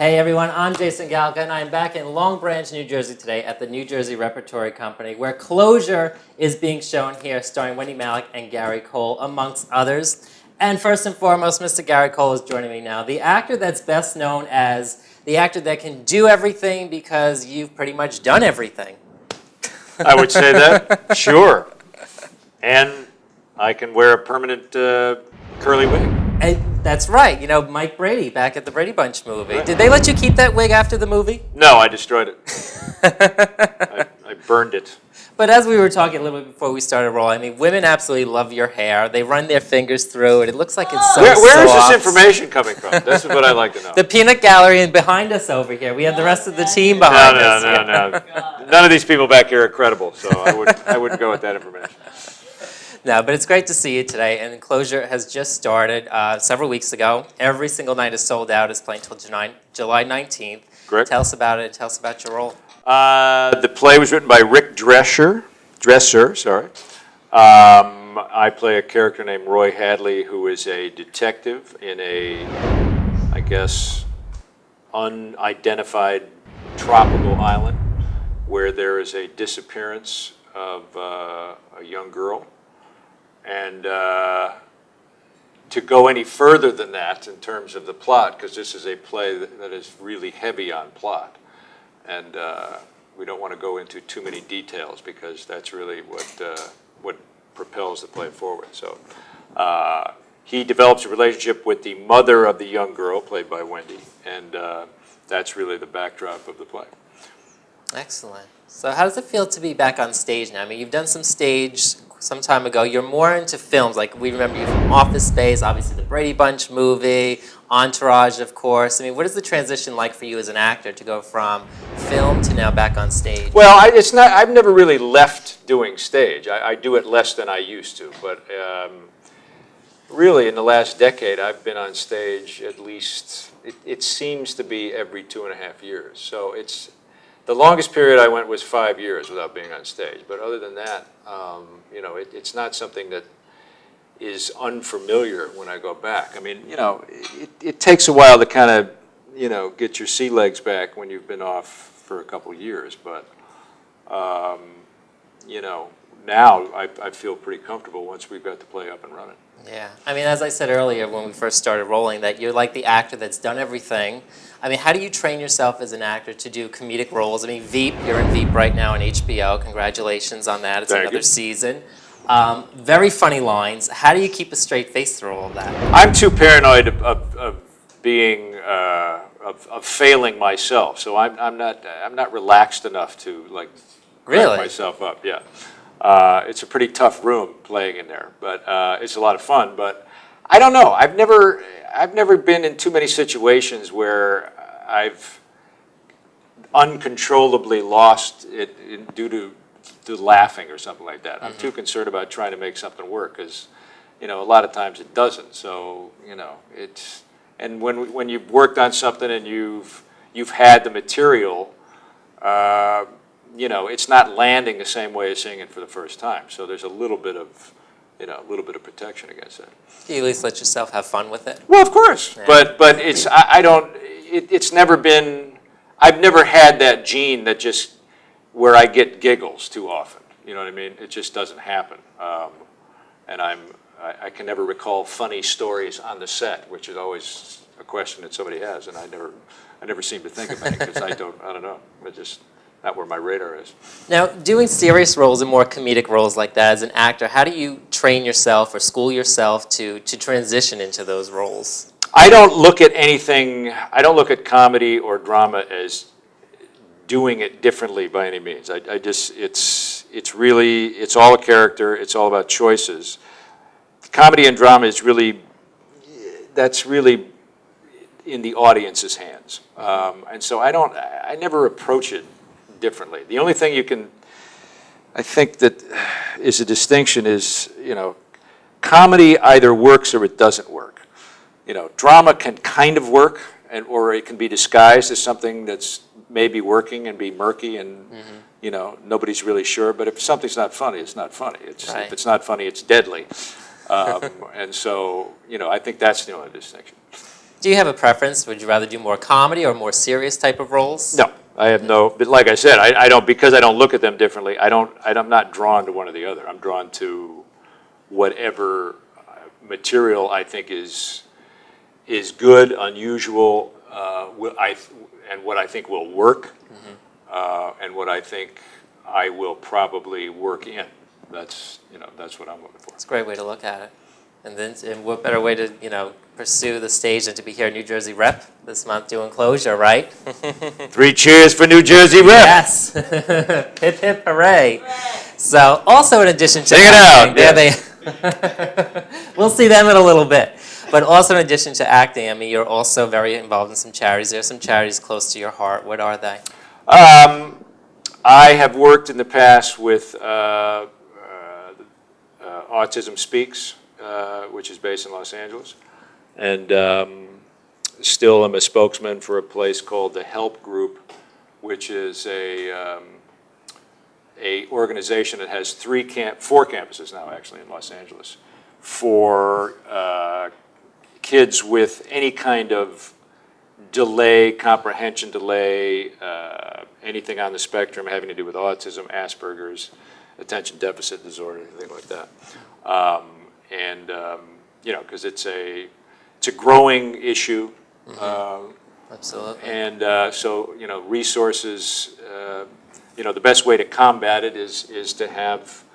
Hey everyone, I'm Jason Galka, and I'm back in Long Branch, New Jersey today at the New Jersey Repertory Company, where Closure is being shown here, starring Wendy Malick and Gary Cole, amongst others. And first and foremost, Mr. Gary Cole is joining me now, the actor that's best known as the actor that can do everything because you've pretty much done everything. I would say that, sure. And I can wear a permanent curly wig. And that's right, you know, Mike Brady back at the Brady Bunch movie. Right. Did they let you keep that wig after the movie? No, I destroyed it. I burned it. But as we were talking a little bit before we started rolling, I mean, women absolutely love your hair. They run their fingers through it. It looks like it's so Where is soft. this information coming from? This is what I'd like to know. The peanut gallery and behind us over here. We have the rest of the team behind us. No. None of these people back here are credible, so I wouldn't go with that information. No, but it's great to see you today. And Enclosure has just started several weeks ago. Every single night is sold out. It's playing until July 19th. Correct. Tell us about it. Tell us about your role. The play was written by Rick Dresser. I play a character named Roy Hadley, who is a detective in a, I guess, unidentified tropical island where there is a disappearance of a young girl. And to go any further than that in terms of the plot, because this is a play that is really heavy on plot, and we don't want to go into too many details because that's really what propels the play forward. So he develops a relationship with the mother of the young girl, played by Wendy, and that's really the backdrop of the play. Excellent. So how does it feel to be back on stage now? I mean, you've done some stage some time ago. You're more into films. Like, we remember you from Office Space, obviously the Brady Bunch movie, Entourage, of course. I mean, what is the transition like for you as an actor to go from film to now back on stage? Well, I've never really left doing stage. I do it less than I used to, but really in the last decade I've been on stage at least, it seems to be every 2.5 years. So the longest period I went was 5 years without being on stage. But other than that, you know, it's not something that is unfamiliar when I go back. I mean, you know, it takes a while to kind of, you know, get your sea legs back when you've been off for a couple years. But, you know, now I feel pretty comfortable once we've got the play up and running. Yeah. I mean, as I said earlier when we first started rolling, that you're like the actor that's done everything. I mean, how do you train yourself as an actor to do comedic roles? I mean, VEEP, you're in VEEP right now on HBO. Congratulations on that. It's another season. Very funny lines. How do you keep a straight face through all of that? I'm too paranoid of being of failing myself, so I'm not relaxed enough to like crack myself up. Yeah. It's a pretty tough room playing in there, but it's a lot of fun. But I don't know. I've never been in too many situations where I've uncontrollably lost it due to laughing or something like that. I'm too concerned about trying to make something work because, you know, a lot of times it doesn't. So, you know, and when you've worked on something and you've had the material. You know, it's not landing the same way as seeing it for the first time. So there's a little bit of, you know, a little bit of protection against that. Do you at least let yourself have fun with it? Well, of course, yeah. but it's never been. I've never had that gene that just where I get giggles too often. You know what I mean? It just doesn't happen. And I can never recall funny stories on the set, which is always a question that somebody has, and I never seem to think of any because I don't know. It's just not where my radar is. Now, doing serious roles and more comedic roles like that as an actor, how do you train yourself or school yourself to transition into those roles? I don't look at comedy or drama as doing it differently by any means. It's all a character. It's all about choices. Comedy and drama that's really in the audience's hands. And so I never approach it differently. The only thing I think that is a distinction is, you know, comedy either works or it doesn't work. You know, drama can kind of work, or it can be disguised as something that's maybe working and be murky and, you know, nobody's really sure. But if something's not funny, it's not funny. If it's not funny, it's deadly. And so, you know, I think that's the only distinction. Do you have a preference? Would you rather do more comedy or more serious type of roles? No, I have no, but like I said, I don't, because I don't look at them differently, I'm not drawn to one or the other. I'm drawn to whatever material I think is good, unusual, and what I think will work, and what I think I will probably work in. That's what I'm looking for. It's a great way to look at it. And what better way to, pursue the stage than to be here at New Jersey Rep this month doing Enclosure, right? 3 cheers for New Jersey Rep. Yes. Hip, hip, hooray. So also in addition to Sing it out. We'll see them in a little bit. But also in addition to acting, I mean, you're also very involved in some charities. There are some charities close to your heart. What are they? I have worked in the past with Autism Speaks, which is based in Los Angeles, and still am a spokesman for a place called the Help Group, which is a organization that has 4 campuses now actually in Los Angeles for kids with any kind of delay, comprehension delay, anything on the spectrum having to do with autism, Asperger's, attention deficit disorder, anything like that. Because it's a growing issue. Absolutely. And so, resources, the best way to combat it is to have,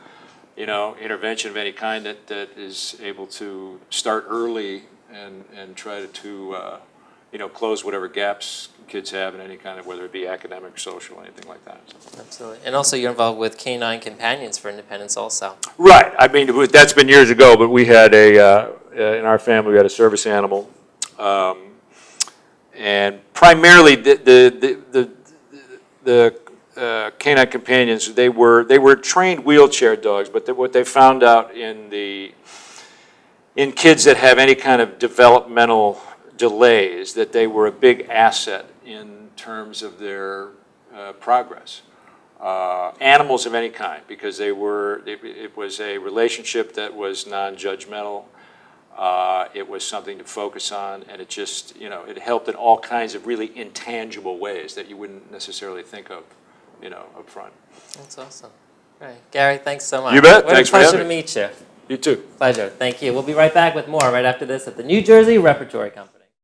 intervention of any kind that is able to start early and try to close whatever gaps kids have in any kind of, whether it be academic, social, anything like that. So. Absolutely. And also you're involved with Canine Companions for Independence also. Right. I mean, that's been years ago, but we had in our family, we had a service animal. And primarily the Canine Companions, they were trained wheelchair dogs, but what they found out in kids that have any kind of developmental delays, that they were a big asset in terms of their progress. Animals of any kind, because it was a relationship that was non-judgmental. It was something to focus on, and it just, it helped in all kinds of really intangible ways that you wouldn't necessarily think of, up front. That's awesome. All right. Gary, thanks so much. You bet. What Thanks a for pleasure having to me. meet you. You too. Pleasure. Thank you. We'll be right back with more right after this at the New Jersey Repertory Company.